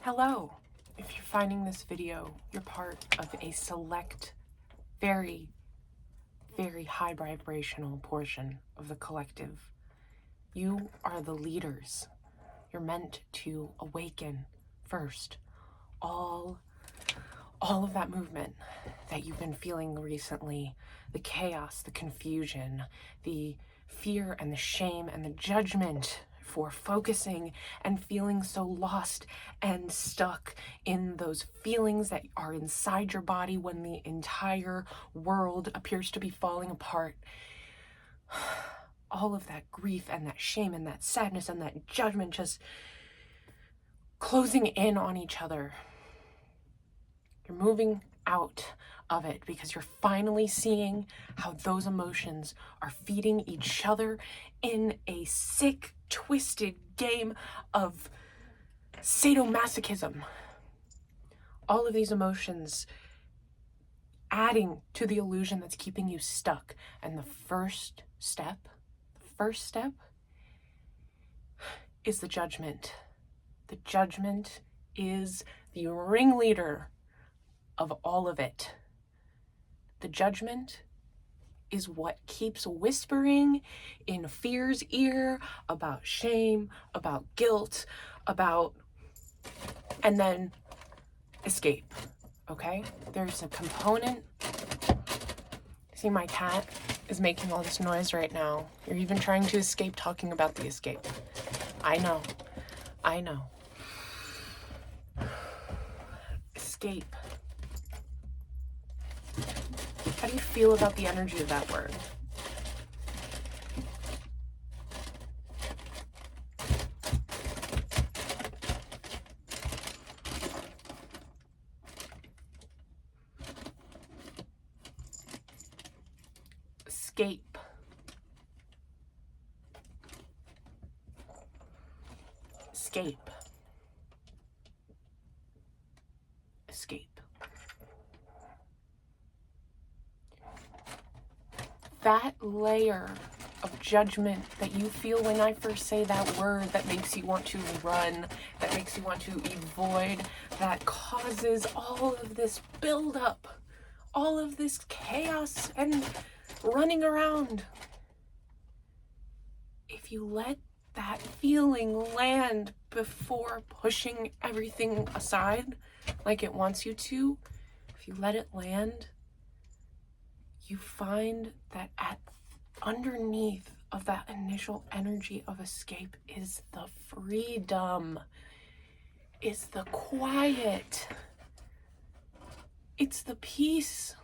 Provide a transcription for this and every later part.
Hello. If you're finding this video, you're part of a select, very, very high vibrational portion of the collective. You are the leaders. You're meant to awaken first all of that movement that you've been feeling recently, the chaos, the confusion, the fear and the shame and the judgment for focusing and feeling so lost and stuck in those feelings that are inside your body when the entire world appears to be falling apart. All of that grief and that shame and that sadness and that judgment just closing in on each other. You're moving out of it because you're finally seeing how those emotions are feeding each other in a sick, twisted game of sadomasochism. All of these emotions adding to the illusion that's keeping you stuck. And the first step is the judgment. The judgment is the ringleader of all of it. The judgment is what keeps whispering in fear's ear about shame, about guilt, and then escape, okay? There's a component. See, my cat is making all this noise right now. You're even trying to escape talking about the escape. I know. Escape. How do you feel about the energy of that word? Escape. Escape. Escape. That layer of judgment that you feel when I first say that word, that makes you want to run, that makes you want to avoid, that causes all of this buildup, all of this chaos and running around. If you let that feeling land before pushing everything aside like it wants you to, if you let it land, you find that underneath of that initial energy of escape is the freedom, is the quiet, it's the peace.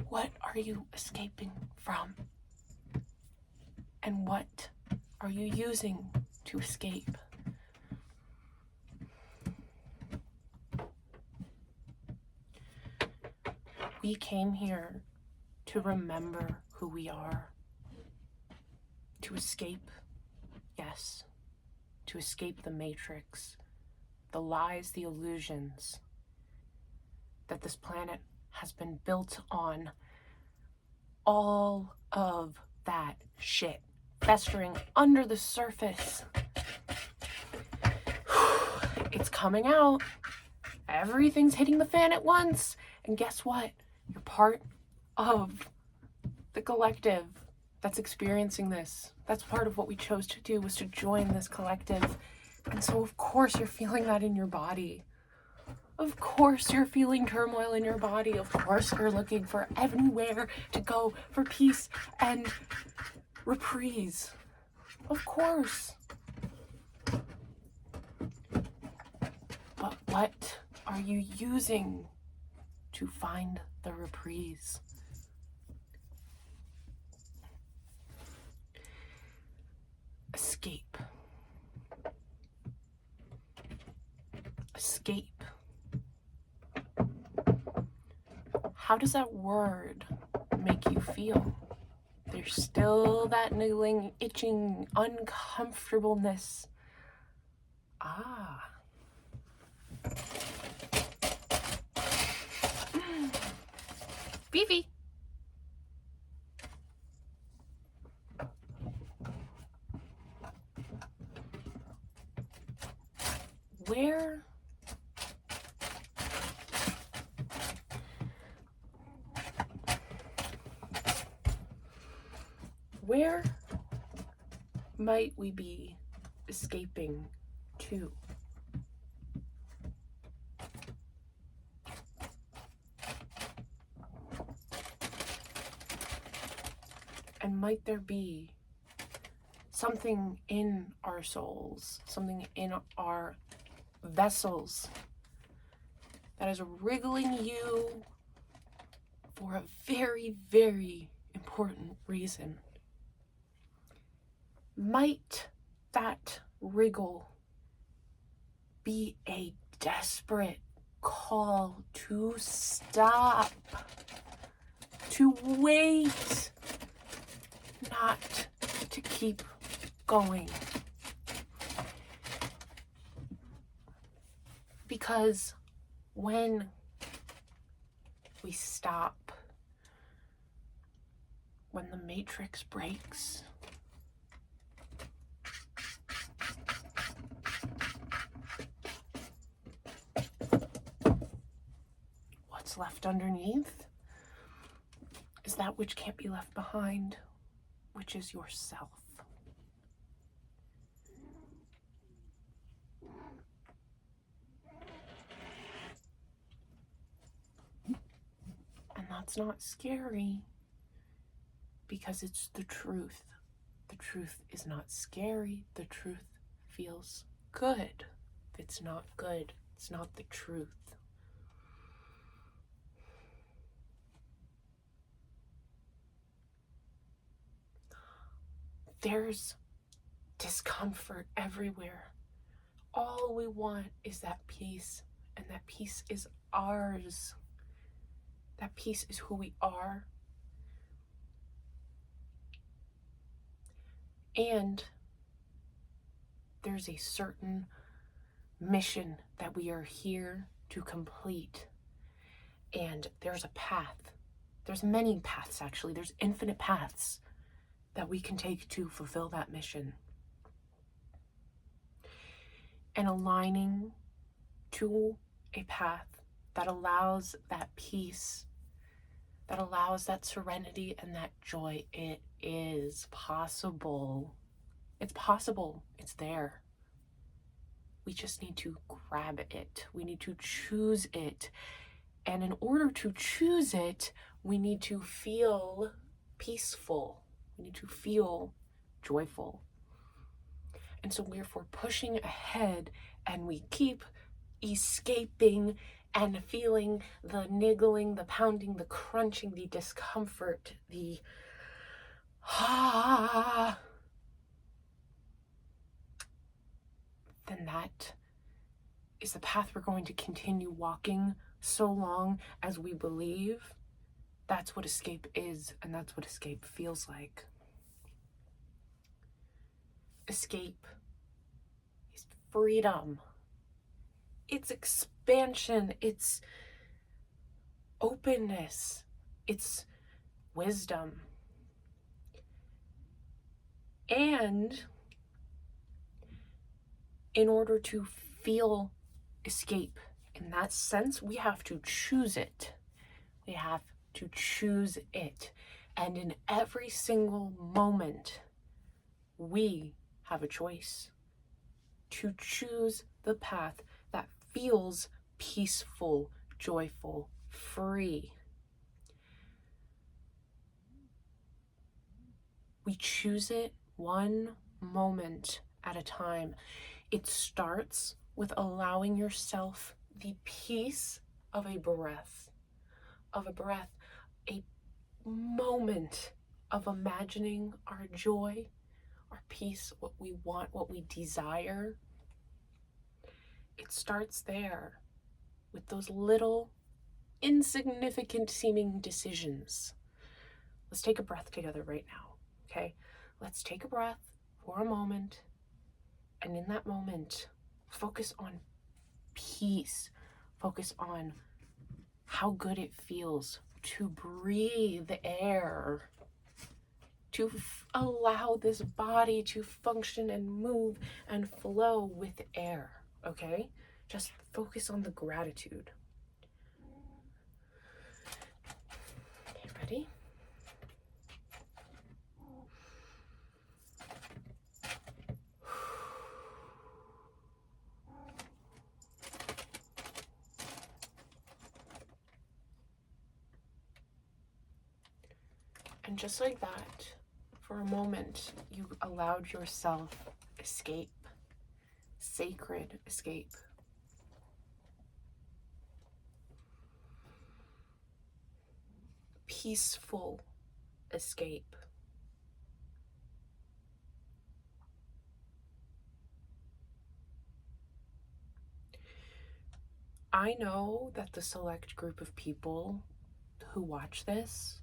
What are you escaping from? And what are you using to escape? We came here to remember who we are. To escape, yes. To escape the matrix, the lies, the illusions that this planet has been built on. All of that shit festering under the surface. It's coming out. Everything's hitting the fan at once. And guess what? You're part of the collective that's experiencing this. That's part of what we chose to do, was to join this collective. And so of course you're feeling that in your body. Of course you're feeling turmoil in your body. Of course you're looking for anywhere to go for peace and reprise. Of course. But what are you using to find the reprise? Escape. Escape. How does that word make you feel? There's still that niggling, itching, uncomfortableness. Beefy. where might we be escaping to? And might there be something in our souls, something in our vessels that is wriggling you for a very, very important reason? Might that wriggle be a desperate call to stop, to wait, not to keep going? Because when we stop, when the matrix breaks, what's left underneath is that which can't be left behind, which is yourself. And that's not scary, because it's the truth. The truth is not scary. The truth feels good. If it's not good, it's not the truth. There's discomfort everywhere. All we want is that peace, and that peace is ours. That peace is who we are. And there's a certain mission that we are here to complete. And there's a path. There's many paths, actually. There's infinite paths that we can take to fulfill that mission. And aligning to a path that allows that peace, that allows that serenity and that joy, it is possible. It's possible. It's there. We just need to grab it. We need to choose it. And in order to choose it, we need to feel peaceful. We need to feel joyful. And so we're pushing ahead, and we keep escaping and feeling the niggling, the pounding, the crunching, the discomfort, the then that is the path we're going to continue walking so long as we believe that's what escape is, and that's what escape feels like. Escape is freedom. It's expansion. It's openness. It's wisdom. And in order to feel escape in that sense, we have to choose it. We have to choose it. And in every single moment, we have a choice to choose the path that feels peaceful, joyful, free. We choose it one moment at a time. It starts with allowing yourself the peace of a breath, a moment of imagining our joy, our peace, what we want, what we desire. It starts there with those little insignificant seeming decisions. Let's take a breath together right now, okay? Let's take a breath for a moment, and in that moment, focus on peace. Focus on how good it feels to breathe air, to allow this body to function and move and flow with air, okay? Just focus on the gratitude. Okay, ready? And just like that, for a moment, you allowed yourself escape, sacred escape. Peaceful escape. I know that the select group of people who watch this,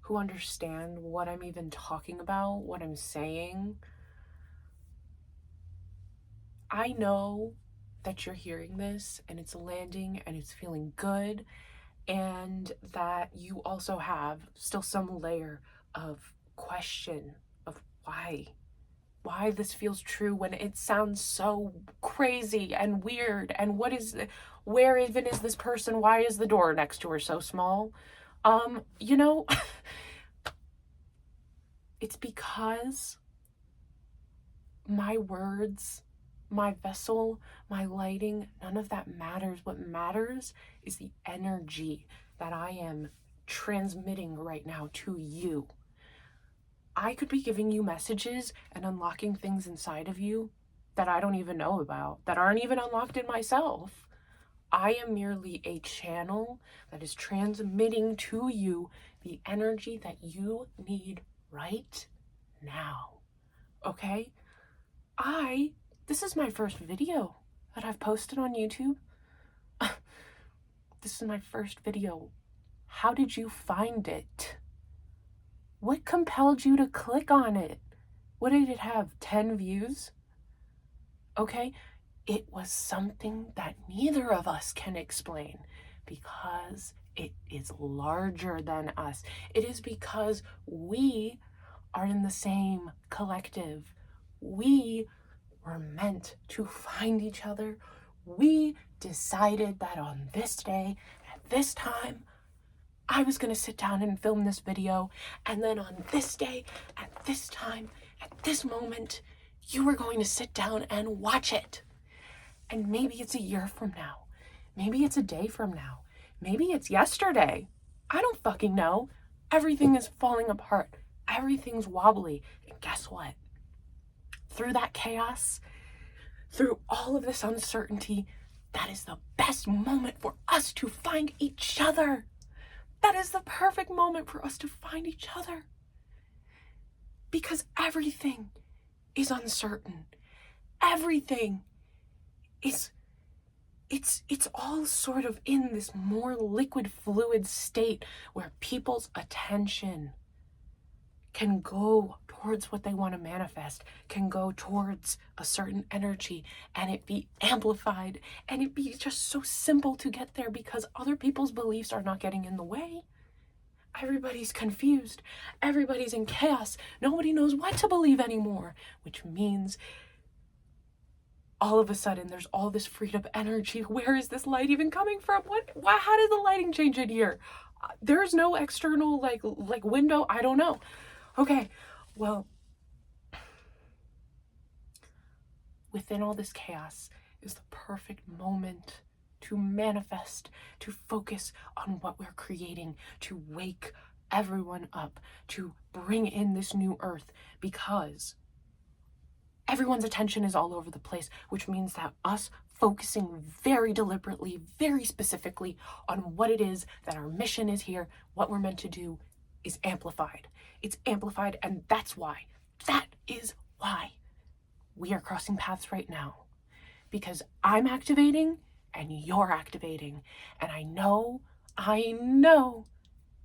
who understand what I'm even talking about, what I'm saying, I know that you're hearing this and it's landing and it's feeling good, and that you also have still some layer of question of why this feels true when it sounds so crazy and weird, and where even is this person, why is the door next to her so small? You know, it's because my words, my vessel, my lighting, none of that matters. What matters is the energy that I am transmitting right now to you. I could be giving you messages and unlocking things inside of you that I don't even know about, that aren't even unlocked in myself. I am merely a channel that is transmitting to you the energy that you need right now. Okay? This is my first video that I've posted on YouTube. This is my first video. How did you find it? What compelled you to click on it? What did it have? 10 views? Okay, it was something that neither of us can explain because it is larger than us. It is because we are in the same collective. We were meant to find each other. We decided that on this day, at this time, I was going to sit down and film this video, and then on this day, at this time, at this moment, you were going to sit down and watch it. And maybe it's a year from now. Maybe it's a day from now. Maybe it's yesterday. I don't fucking know. Everything is falling apart. Everything's wobbly. And guess what? Through that chaos, through all of this uncertainty, that is the best moment for us to find each other. That is the perfect moment for us to find each other. Because everything is uncertain. Everything is, it's all sort of in this more liquid, fluid state where people's attention can go towards what they want to manifest, can go towards a certain energy, and it be amplified, and it be just so simple to get there because other people's beliefs are not getting in the way. Everybody's confused. Everybody's in chaos. Nobody knows what to believe anymore, which means all of a sudden there's all this freed up energy. Where is this light even coming from? Why, how did the lighting change in here? There's no external like window. I don't know. Okay, well, within all this chaos is the perfect moment to manifest, to focus on what we're creating, to wake everyone up, to bring in this new earth, because everyone's attention is all over the place, which means that us focusing very deliberately, very specifically on what it is that our mission is here, what we're meant to do, is amplified. It's amplified, and that is why we are crossing paths right now. Because I'm activating and you're activating. And I know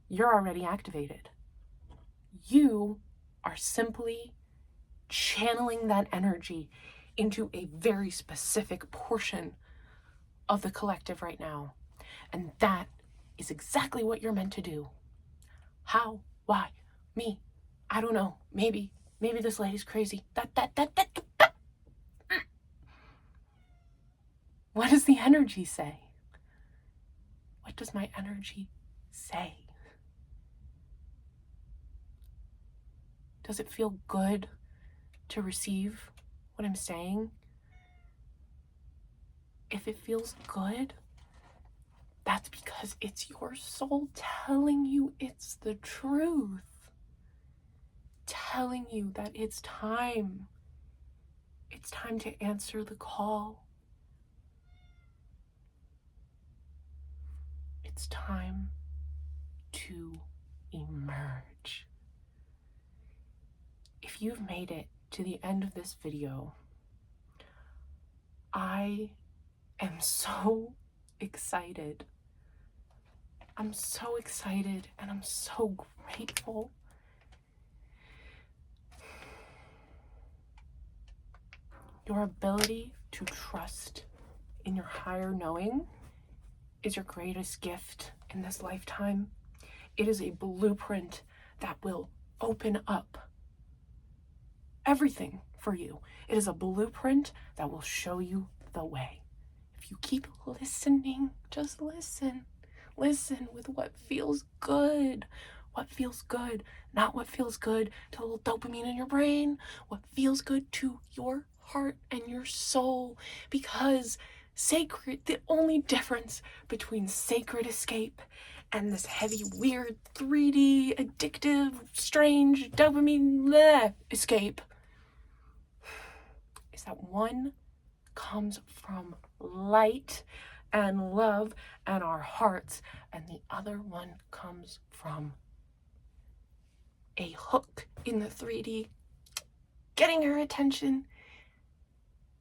you're already activated. You are simply channeling that energy into a very specific portion of the collective right now. And that is exactly what you're meant to do. How? Why? Me? I don't know. Maybe this lady's crazy. What does the energy say? What does my energy say? Does it feel good to receive what I'm saying? If it feels good, that's because it's your soul telling you it's the truth. Telling you that it's time. It's time to answer the call. It's time to emerge. If you've made it to the end of this video, I am so excited. I'm so excited and I'm so grateful. Your ability to trust in your higher knowing is your greatest gift in this lifetime. It is a blueprint that will open up everything for you. It is a blueprint that will show you the way. If you keep listening, just listen. Listen with what feels good. What feels good, not what feels good to a little dopamine in your brain. What feels good to your heart and your soul. Because sacred, the only difference between sacred escape and this heavy, weird, 3D, addictive, strange, dopamine escape is that one comes from light and love and our hearts, and the other one comes from a hook in the 3D, getting your attention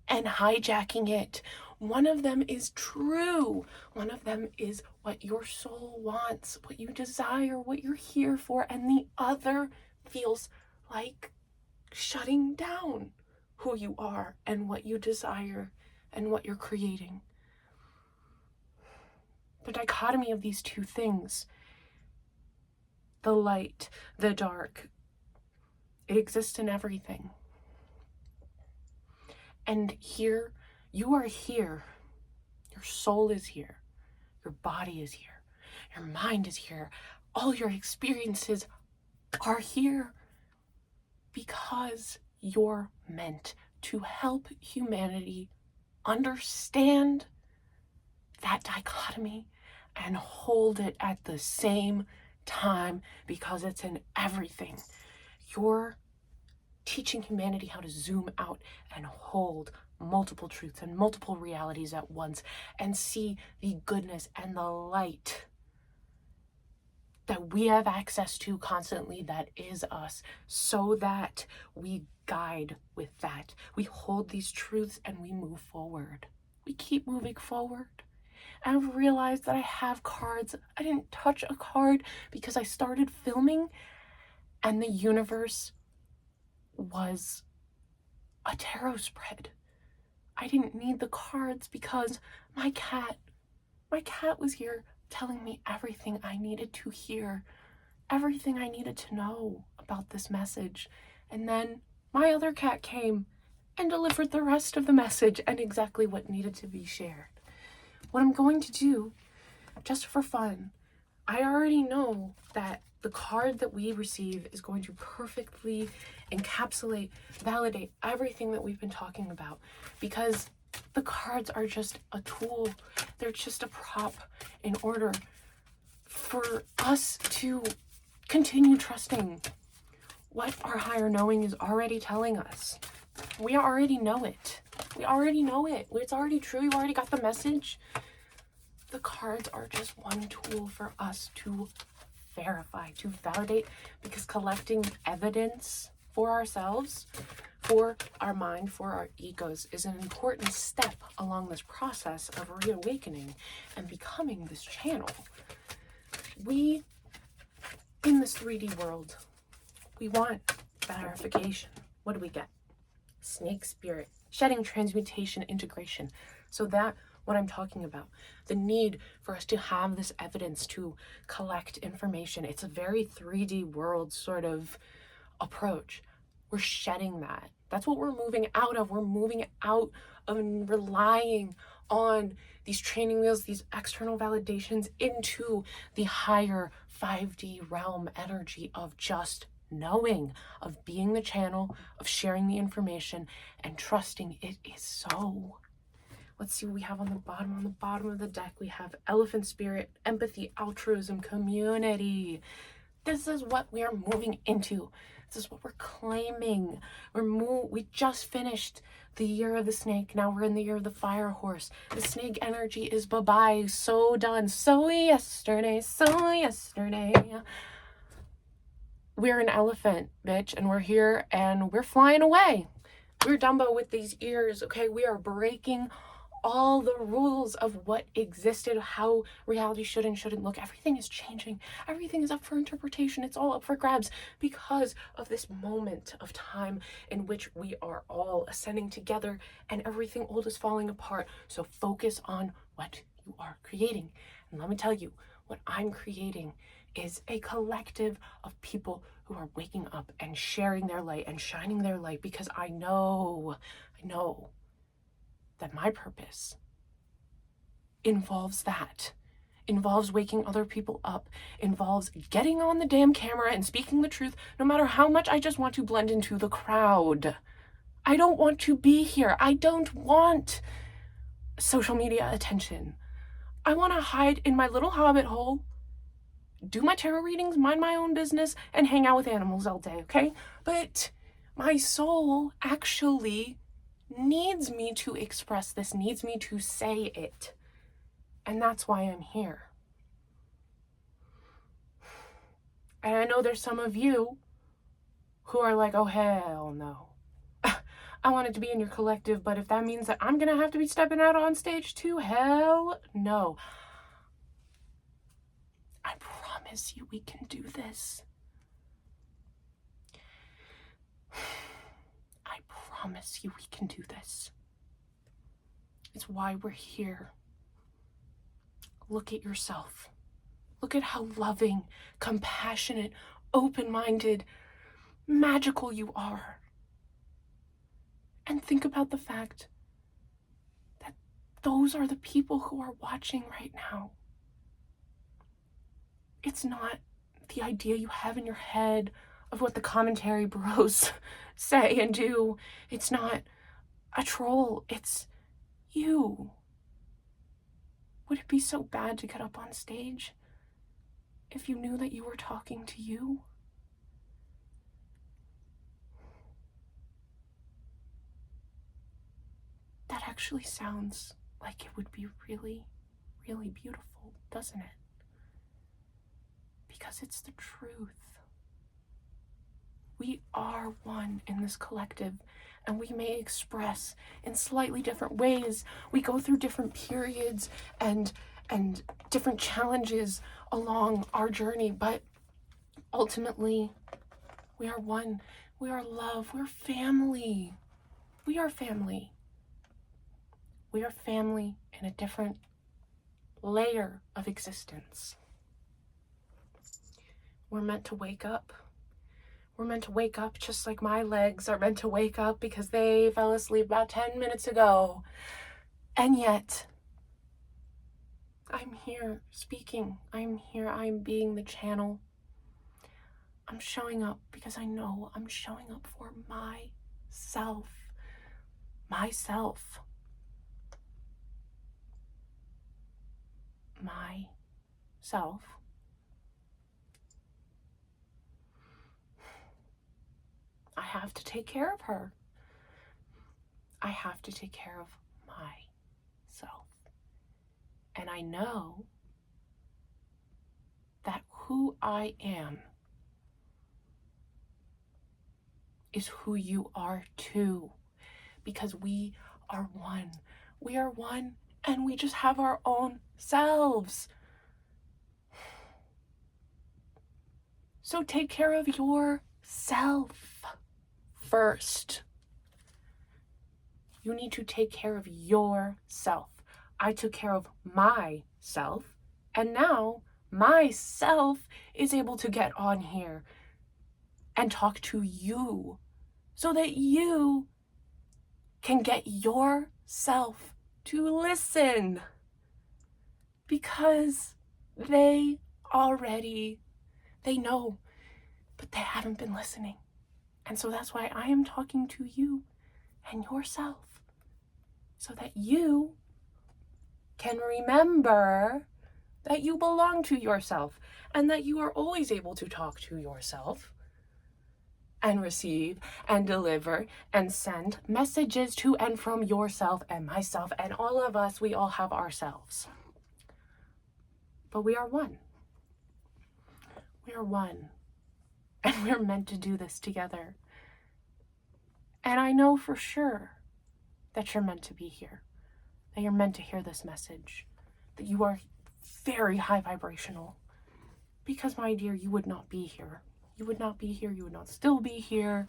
and hijacking it. One of them is true. One of them is what your soul wants, what you desire, what you're here for, and the other feels like shutting down who you are and what you desire and what you're creating. The dichotomy of these two things, the light, the dark, it exists in everything. And here, you are here. Your soul is here. Your body is here. Your mind is here. All your experiences are here because you're meant to help humanity understand that dichotomy and hold it at the same time because it's in everything. You're teaching humanity how to zoom out and hold multiple truths and multiple realities at once and see the goodness and the light that we have access to constantly that is us, so that we guide with that. We hold these truths and we move forward. We keep moving forward. I've realized that I have cards. I didn't touch a card because I started filming and the universe was a tarot spread. I didn't need the cards because my cat was here telling me everything I needed to hear, everything I needed to know about this message. And then my other cat came and delivered the rest of the message and exactly what needed to be shared. What I'm going to do, just for fun, I already know that the card that we receive is going to perfectly encapsulate, validate everything that we've been talking about, because the cards are just a tool. They're just a prop in order for us to continue trusting what our higher knowing is already telling us. We already know it. We already know it. It's already true. You already got the message. The cards are just one tool for us to verify, to validate, because collecting evidence for ourselves, for our mind, for our egos is an important step along this process of reawakening and becoming this channel. We, in this 3D world, we want verification. What do we get? Snake spirit, shedding, transmutation, integration. So that what I'm talking about, the need for us to have this evidence to collect information. It's a very 3D world sort of approach. We're shedding that. That's what we're moving out of. We're moving out of relying on these training wheels, these external validations, into the higher 5D realm energy of just knowing, of being the channel, of sharing the information, and trusting it is so. Let's see what we have on the bottom. On the bottom of the deck, we have elephant spirit, empathy, altruism, community. This is what we are moving into. This is what we're claiming. We just finished the year of the snake. Now we're in the year of the fire horse. The snake energy is bye-bye. So done. So yesterday. So yesterday. We're an elephant, bitch, and we're here and we're flying away. We're Dumbo with these ears, okay? We are breaking all the rules of what existed, how reality should and shouldn't look. Everything is changing. Everything is up for interpretation. It's all up for grabs because of this moment of time in which we are all ascending together and everything old is falling apart. So focus on what you are creating. And let me tell you, what I'm creating is a collective of people who are waking up and sharing their light and shining their light, because I know that my purpose involves waking other people up, involves getting on the damn camera and speaking the truth, no matter how much I just want to blend into the crowd. I don't want to be here. I don't want social media attention. I want to hide in my little hobbit hole, do my tarot readings, mind my own business, and hang out with animals all day, okay? But my soul actually needs me to express this, needs me to say it. And that's why I'm here. And I know there's some of you who are like, oh, hell no. I wanted to be in your collective, but if that means that I'm going to have to be stepping out on stage too, hell no. I promise you we can do this. I promise you we can do this. It's why we're here. Look at yourself. Look at how loving, compassionate, open-minded, magical you are. And think about the fact that those are the people who are watching right now. It's not the idea you have in your head of what the commentary bros say and do. It's not a troll. It's you. Would it be so bad to get up on stage if you knew that you were talking to you? That actually sounds like it would be really, really beautiful, doesn't it? Because it's the truth. We are one in this collective, and we may express in slightly different ways. We go through different periods and different challenges along our journey, but ultimately, we are one. We are love. We're family. We are family. We are family in a different layer of existence. We're meant to wake up. We're meant to wake up just like my legs are meant to wake up because they fell asleep about 10 minutes ago. And yet, I'm here speaking. I'm here. I'm being the channel. I'm showing up because I know I'm showing up for myself. Myself. Myself. I have to take care of her. I have to take care of myself. And I know that who I am is who you are too. Because we are one. We are one, and we just have our own selves. So take care of yourself first. You need to take care of yourself. I took care of myself, and now myself is able to get on here and talk to you so that you can get yourself to listen, because they know, but they haven't been listening. And so that's why I am talking to you and yourself, so that you can remember that you belong to yourself and that you are always able to talk to yourself and receive and deliver and send messages to and from yourself and myself and all of us. We all have ourselves. But we are one. We are one. And we're meant to do this together. And I know for sure that you're meant to be here, that you're meant to hear this message, that you are very high vibrational. Because, my dear, you would not be here. You would not be here. You would not still be here.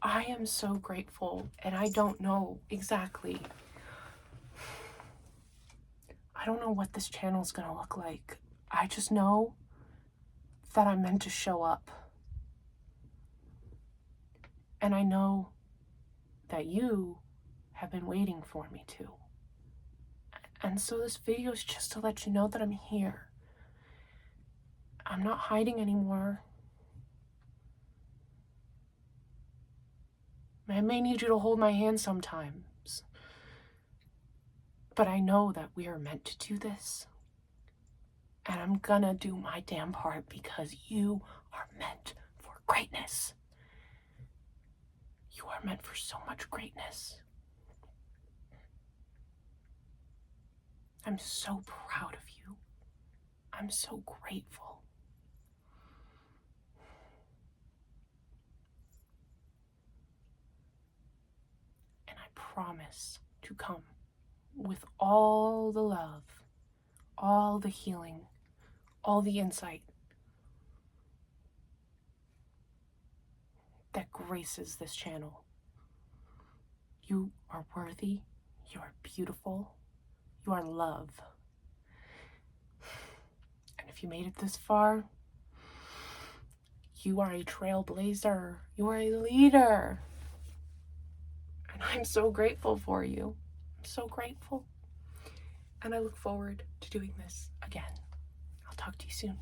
I am so grateful, and I don't know exactly. I don't know what this channel is going to look like. I just know that I'm meant to show up. And I know that you have been waiting for me to. And so this video is just to let you know that I'm here. I'm not hiding anymore. I may need you to hold my hand sometimes. But I know that we are meant to do this. And I'm gonna do my damn part, because you are meant for greatness. You are meant for so much greatness. I'm so proud of you. I'm so grateful. And I promise to come with all the love, all the healing, all the insight that graces this channel. You are worthy. You are beautiful. You are love. And if you made it this far, you are a trailblazer. You are a leader. And I'm so grateful for you. I'm so grateful. And I look forward to doing this again. I'll talk to you soon.